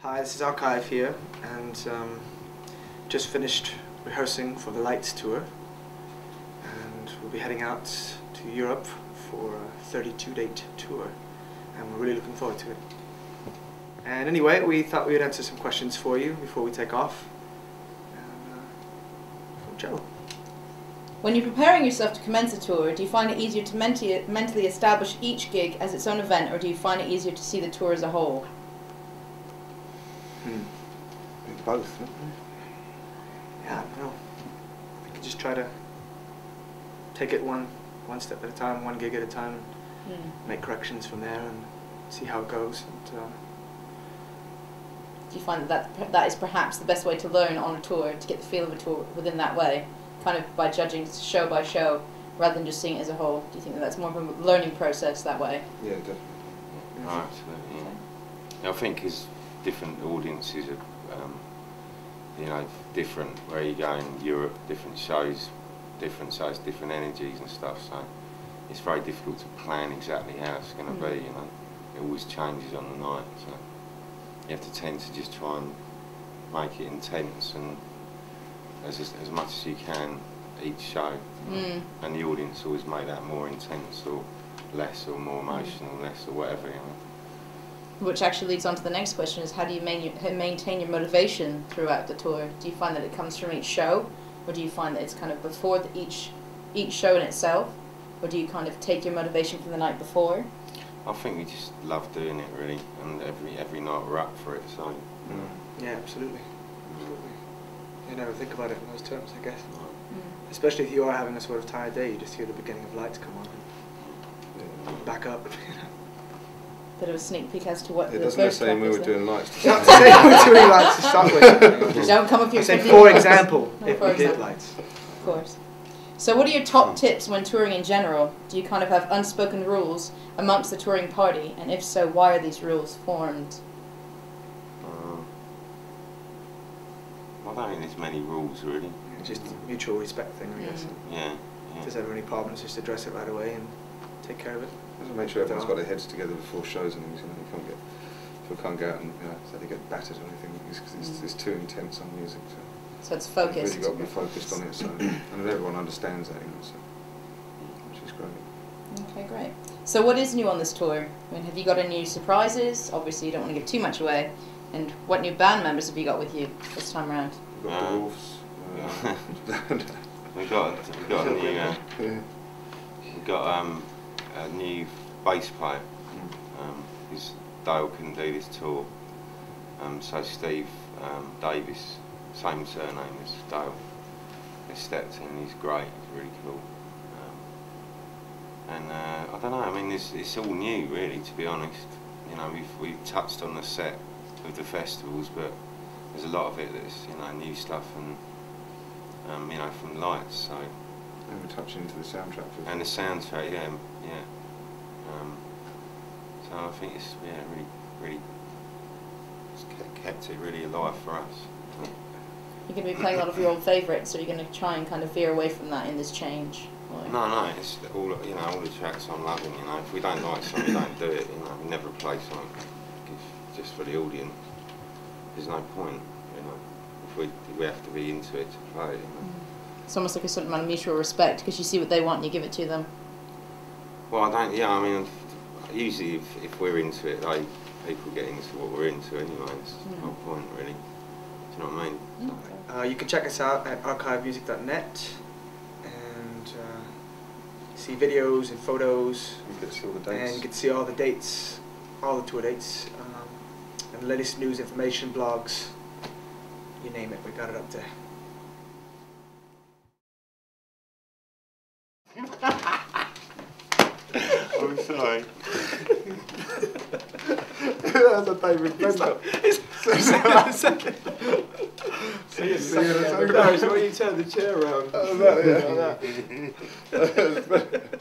Hi, this is Archive here, and just finished rehearsing for the Lights tour, and we'll be heading out to Europe for a 32-date tour, and we're really looking forward to it. And anyway, we thought we would answer some questions for you before we take off. And, from Joe. When you're preparing yourself to commence a tour, do you find it easier to mentally establish each gig as its own event, or do you find it easier to see the tour as a whole? Both. Yeah, I don't know. We could just try to take it one step at a time, one gig at a time, and make corrections from there and see how it goes. And, do you find that is perhaps the best way to learn on a tour, to get the feel of a tour within that way, kind of by judging show by show, rather than just seeing it as a whole? Do you think that that's more of a learning process that way? Yeah, definitely. Right, yeah. I think as different audiences are, different where you go in Europe, different shows, different energies and stuff, so it's very difficult to plan exactly how it's going to be, It always changes on the night, so you have to tend to just try and make it intense and as much as you can each show, and the audience always make that more intense or less or more emotional, less or whatever, Which actually leads on to the next question, is how do you maintain your motivation throughout the tour? Do you find that it comes from each show, or do you find that it's kind of before each show in itself, or do you kind of take your motivation from the night before? I think we just love doing it really, and every night we're up for it, so... Yeah, absolutely. You never think about it in those terms, I guess. Especially if you are having a sort of tired day, you just hear the beginning of Lights come on and back up. Bit of a sneak peek as to what the doesn't first say we were then. doing Lights. Not to say we were doing Lights to start with. Don't come up here. Say, for example, if we did Lights. Of course. So what are your top tips when touring in general? Do you kind of have unspoken rules amongst the touring party? And if so, why are these rules formed? I don't think there's many rules really. Just a mutual respect thing, I guess. Yeah. If there's ever any problems, just address it right away and take care of it. Just make sure everyone's got their heads together before shows and things. People can't go out and so they get battered or anything because it's too intense on music. So it's focused. You've really got to be focused on it, so and everyone understands that, so, which is great. Okay, great. So what is new on this tour? I mean, have you got any new surprises? Obviously, you don't want to give too much away. And what new band members have you got with you this time around? We've got the Wolves. we got a new bass player. Because Dale couldn't do this tour, so Steve Davis, same surname as Dale, has stepped in. He's great. He's really cool. And I don't know. I mean, it's all new, really. To be honest, we've touched on the set of the festivals, but there's a lot of it that's new stuff and from Lights. So and we're touching into the soundtrack. And the soundtrack, yeah. So I think it's really it's kept it really alive for us. You're going to be playing a lot of your old favourites, so you're going to try and kind of veer away from that in this change? Like. No, it's all all the tracks I'm loving. If we don't like something, we don't do it. We never play something just for the audience. There's no point. If we have to be into it to play it. It's almost like a sort of mutual respect, because you see what they want and you give it to them. Well, I don't. Yeah, I mean, usually if we're into it, people get into what we're into anyway. It's no point really. Do you know what I mean? You can check us out at archivemusic.net and see videos and photos. You can see all the dates. And you can see all the dates, all the tour dates, and the latest news, information, blogs, you name it, we got it up there. I'm sorry. That's a David Brent. Embarrassed when you turn the chair around. Yeah.